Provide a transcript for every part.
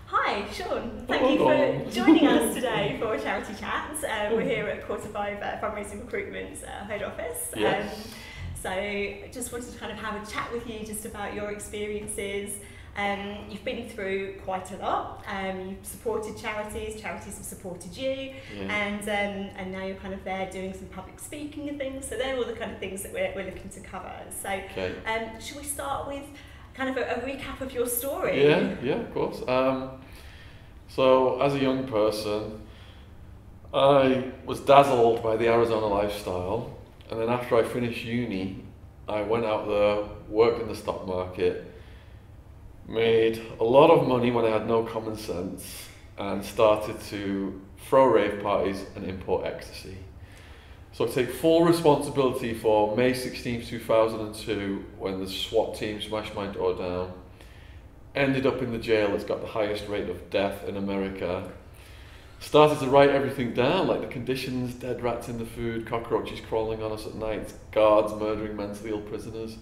Hi, Shaun. Thank you for joining us today for a charity chat. We're here at Quarter 5 Fundraising Recruitment's head office. Yes. So just wanted to kind of have a chat with you just about your experiences. You've been through quite a lot. You've supported charities have supported you, and now you're kind of there doing some public speaking and things. So they're all the kind of things that we're looking to cover. So should we start with kind of a recap of your story? Yeah, of course. So as a young person, I was dazzled by the Arizona lifestyle, and then after I finished uni, I went out there, worked in the stock market, made a lot of money when I had no common sense, and started to throw rave parties and import ecstasy. So I take full responsibility for May 16th, 2002, when the SWAT team smashed my door down. Ended up in the jail that's got the highest rate of death in America. Started to write everything down, like the conditions, dead rats in the food, cockroaches crawling on us at night, guards murdering mentally ill prisoners.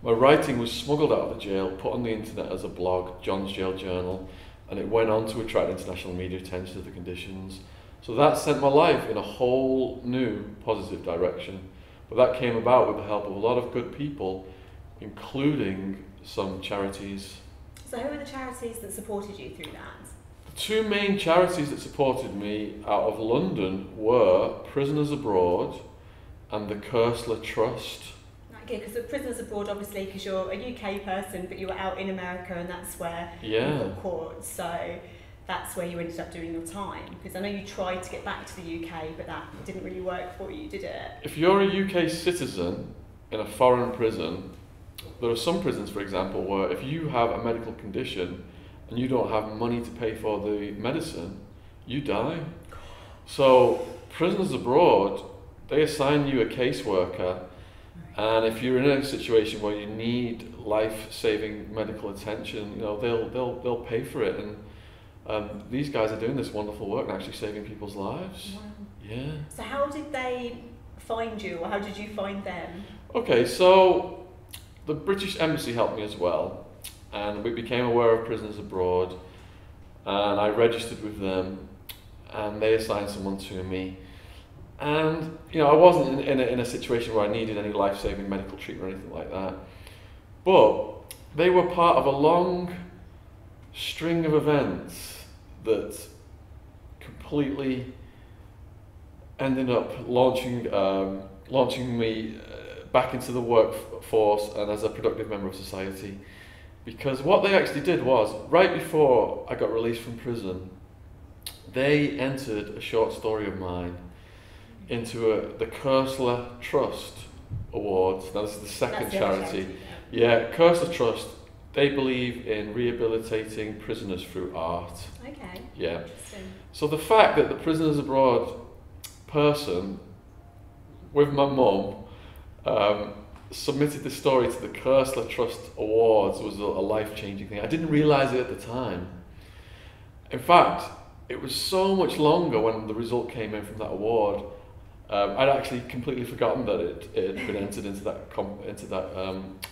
My writing was smuggled out of the jail, put on the internet as a blog, John's Jail Journal, and it went on to attract international media attention to the conditions. So that sent my life in a whole new positive direction. But that came about with the help of a lot of good people, including some charities. So who were the charities that supported you through that? The two main charities that supported me out of London were Prisoners Abroad and the Koestler Trust. Okay, because the Prisoners Abroad, obviously, because you're a UK person, but you were out in America, and that's where you got caught. So that's where you ended up doing your time. Because I know you tried to get back to the UK, but that didn't really work for you, did it? If you're a UK citizen in a foreign prison, there are some prisons, for example, where if you have a medical condition and you don't have money to pay for the medicine, you die. So Prisoners Abroad, they assign you a caseworker, and if you're in a situation where you need life-saving medical attention, you know, they'll pay for it. And these guys are doing this wonderful work and actually saving people's lives. Wow. Yeah. So how did they find you, or how did you find them? Okay, so the British Embassy helped me as well, and we became aware of Prisoners Abroad, and I registered with them, and they assigned someone to me. And you know, I wasn't in a situation where I needed any life-saving medical treatment or anything like that, but they were part of a long string of events that completely ended up launching me back into the workforce and as a productive member of society. Because what they actually did was, right before I got released from prison, they entered a short story of mine into the Koestler Trust Awards. Now this is the second charity. Yeah, Koestler Trust, they believe in rehabilitating prisoners through art. Okay. Yeah. Interesting. So the fact that the Prisoners Abroad person, with my mum, submitted the story to the Koestler Trust Awards was a life-changing thing. I didn't realise it at the time. In fact, it was so much longer when the result came in from that award. I'd actually completely forgotten that it had been entered into that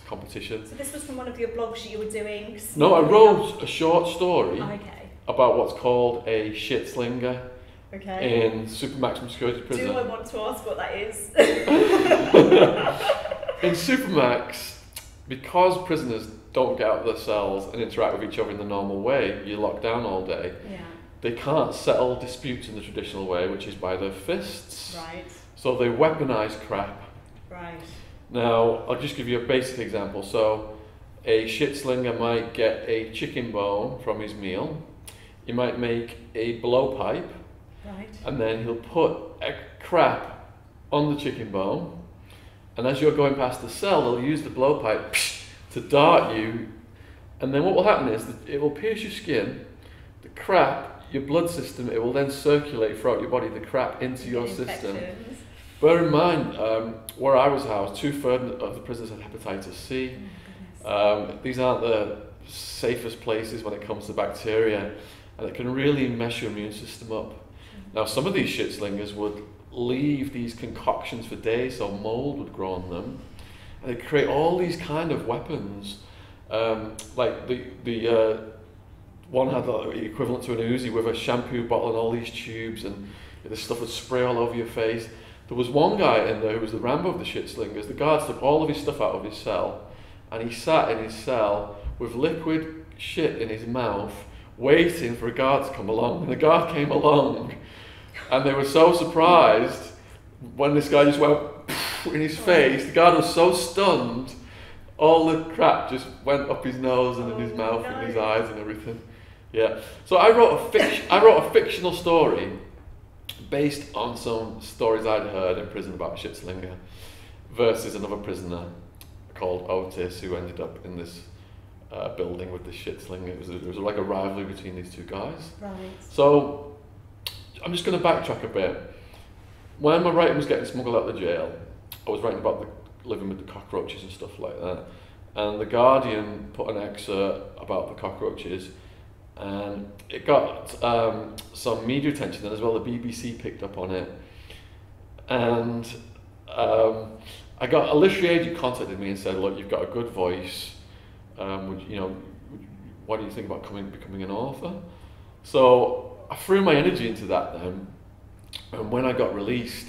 competition. So this was from one of your blogs that you were doing? No, I wrote a short story about what's called a shit slinger in Supermax security prison. Do I want to ask what that is? In Supermax, because prisoners don't get out of their cells and interact with each other in the normal way, you're locked down all day. Yeah. They can't settle disputes in the traditional way, which is by their fists. Right. So they weaponize crap. Right. Now, I'll just give you a basic example. So a shit slinger might get a chicken bone from his meal. He might make a blowpipe. Right. And then he'll put a crap on the chicken bone. And as you're going past the cell, they'll use the blowpipe to dart you. And then what will happen is that it will pierce your skin, the crap, your blood system, it will then circulate throughout your body, the crap into your system. Bear in mind, where I was housed, 2/3 of the prisoners had hepatitis C. These aren't the safest places when it comes to bacteria, and it can really mess your immune system up. Now, some of these shit slingers would leave these concoctions for days, so mold would grow on them, and they create all these kind of weapons. Like one had the equivalent to an Uzi with a shampoo bottle and all these tubes, and this stuff would spray all over your face. There was one guy in there who was the Rambo of the shit slingers. The guards took all of his stuff out of his cell, and he sat in his cell with liquid shit in his mouth, waiting for a guard to come along. And the guard came along, and they were so surprised when this guy just went in his face. The guard was so stunned, all the crap just went up his nose and in his mouth and his eyes and everything. Yeah. So I wrote a fictional story based on some stories I'd heard in prison about a shit slinger, versus another prisoner called Otis who ended up in this building with the shit slinger. There was like a rivalry between these two guys. Right. So I'm just going to backtrack a bit. When my writing was getting smuggled out of the jail, I was writing about living with the cockroaches and stuff like that. And the Guardian put an excerpt about the cockroaches, and it got some media attention, and as well the BBC picked up on it. And I got a literary agent contacted me and said, look, you've got a good voice. What do you think about becoming an author? So I threw my energy into that then. And when I got released,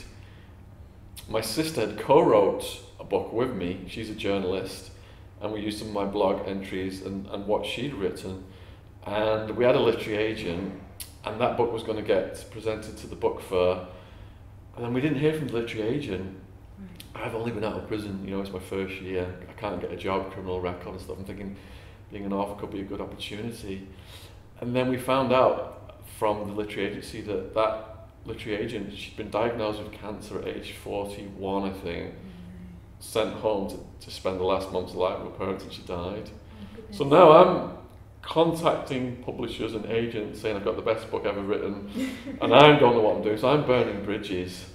my sister had co-wrote a book with me. She's a journalist, and we used some of my blog entries and what she'd written. And we had a literary agent, and that book was going to get presented to the book fair. And then we didn't hear from the literary agent. I've only been out of prison, it's my first year. I can't get a job, criminal record and stuff. I'm thinking being an author could be a good opportunity. And then we found out from the literary agency that literary agent, she'd been diagnosed with cancer at age 41, I think, sent home to spend the last months of life with her parents, and she died. So now I'm contacting publishers and agents saying I've got the best book ever written, and I don't know what I'm doing, so I'm burning bridges.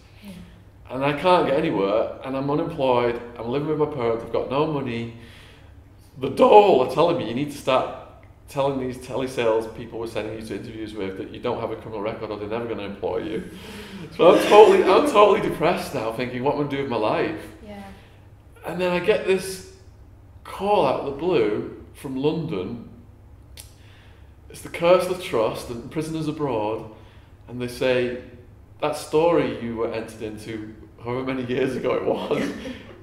And I can't get anywhere, and I'm unemployed, I'm living with my parents, I've got no money. The Dole are telling me you need to start telling these telesales people we're sending you to interviews with that you don't have a criminal record or they're never going to employ you. So I'm totally depressed now, thinking what am I going to do with my life? Yeah. And then I get this call out of the blue from London. It's the Koestler Trust and Prisoners Abroad, and they say, that story you were entered into however many years ago it was,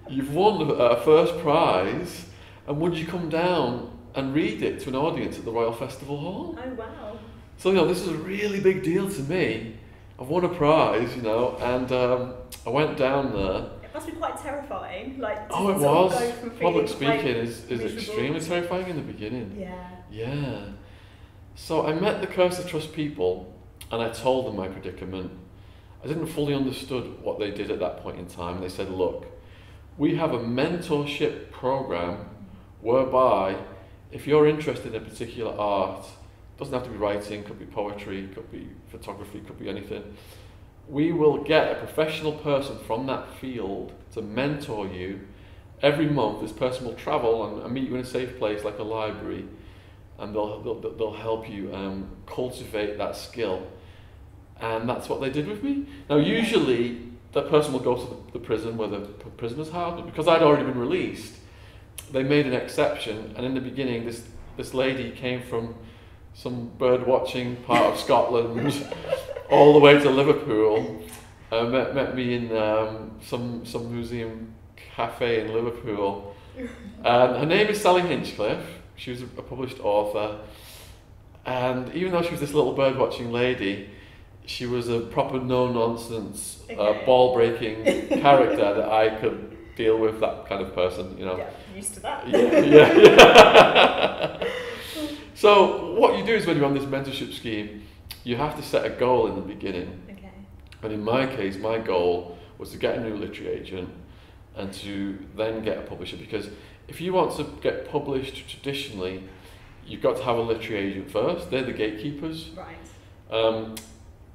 you've won a first prize, and would you come down and read it to an audience at the Royal Festival Hall? Oh wow. So this is a really big deal to me. I've won a prize, and I went down there. It must be quite terrifying. It was. Public speaking is extremely terrifying in the beginning. Yeah. Yeah. So I met the Koestler Trust people, and I told them my predicament. I didn't fully understood what they did at that point in time. They said, look, we have a mentorship program whereby if you're interested in a particular art, it doesn't have to be writing, could be poetry, could be photography, could be anything, we will get a professional person from that field to mentor you. Every month this person will travel and meet you in a safe place like a library, and they'll help you cultivate that skill. And that's what they did with me. Now usually that person will go to the prison where the prisoners housed, but because I'd already been released, they made an exception. And in the beginning this lady came from some bird watching part of Scotland all the way to Liverpool, met me in some museum cafe in Liverpool, and her name is Sally Hinchcliffe. She was a published author, and even though she was this little bird watching lady, she was a proper no-nonsense, ball-breaking character that I could deal with, that kind of person, Yeah, used to that. Yeah. So what you do is when you're on this mentorship scheme, you have to set a goal in the beginning. Okay. And in my case, my goal was to get a new literary agent and to then get a publisher, because if you want to get published traditionally, you've got to have a literary agent first. They're the gatekeepers. Right.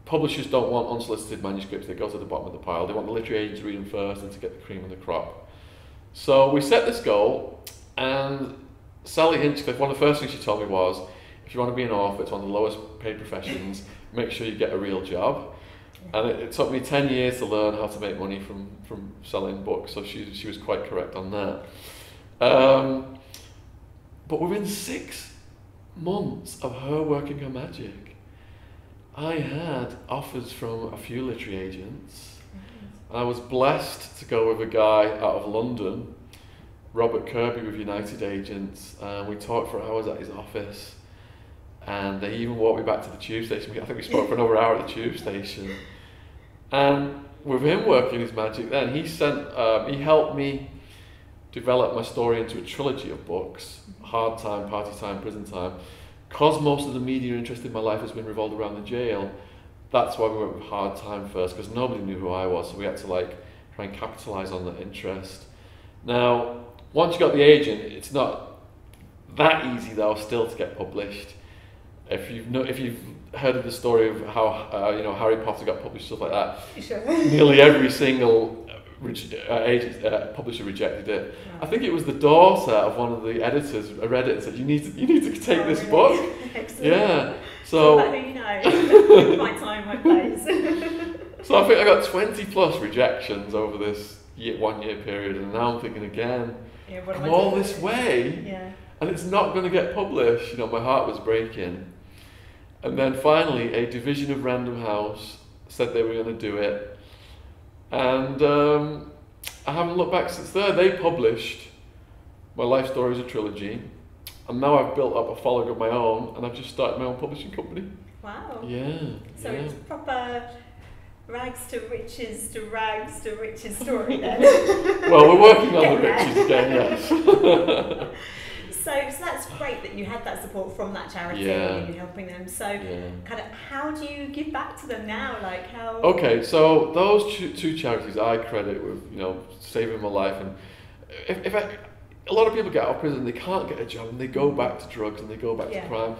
Publishers don't want unsolicited manuscripts. They go to the bottom of the pile. They want the literary agent to read them first and to get the cream of the crop. So we set this goal, and Sally Hinchcliffe, one of the first things she told me was, if you want to be an author, it's one of the lowest paid professions, make sure you get a real job. And it took me 10 years to learn how to make money from selling books, so she was quite correct on that. But within 6 months of her working her magic. I had offers from a few literary agents. I was blessed to go with a guy out of London, Robert Kirby with United Agents, and we talked for hours at his office, and they even walked me back to the tube station. I think we spoke for another hour at the tube station. And with him working his magic then, he helped me develop my story into a trilogy of books, Hard Time, Party Time, Prison Time. Because most of the media interest in my life has been revolved around the jail, that's why we went with Hard Time first, because nobody knew who I was, so we had to like try and capitalise on that interest. Now, once you got the agent, it's not that easy though still to get published. If you've heard of the story of how Harry Potter got published, stuff like that, sure. Nearly every single publisher rejected it. Wow. I think it was the daughter of one of the editors. I read it and said, "You need to take this really? book." Excellent. Yeah. So who you know, my time, my place. So I think I got 20 plus rejections over this 1 year period, and now I'm thinking again, come all this way, and it's not going to get published. You know, my heart was breaking. And then finally, a division of Random House said they were going to do it. And I haven't looked back since there. They published my life story as a trilogy. And now I've built up a following of my own, and I've just started my own publishing company. Wow. Yeah. So it's proper rags to riches story then. Well, we're working on the riches again, yes. So that's great that you had that support from that charity and you're helping them. So kind of how do you give back to them now? Like how? Okay, so those two charities I credit with, saving my life. And a lot of people get out of prison, they can't get a job, and they go back to drugs and they go back to crime.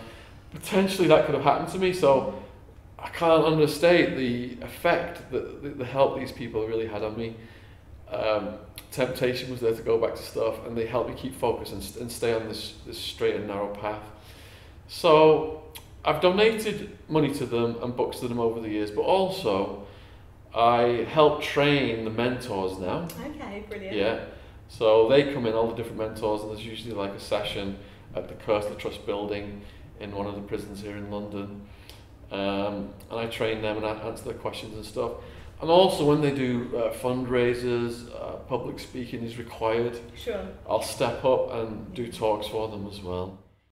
Potentially that could have happened to me, so I can't understate the effect that the help these people really had on me. Temptation was there to go back to stuff, and they helped me keep focus and stay on this straight and narrow path. So I've donated money to them and books to them over the years, but also I help train the mentors now. Okay, brilliant. Yeah, so they come in, all the different mentors, and there's usually like a session at the Koestler Trust building in one of the prisons here in London, and I train them and I answer their questions and stuff. And also when they do fundraisers, public speaking is required. Sure. I'll step up and do talks for them as well.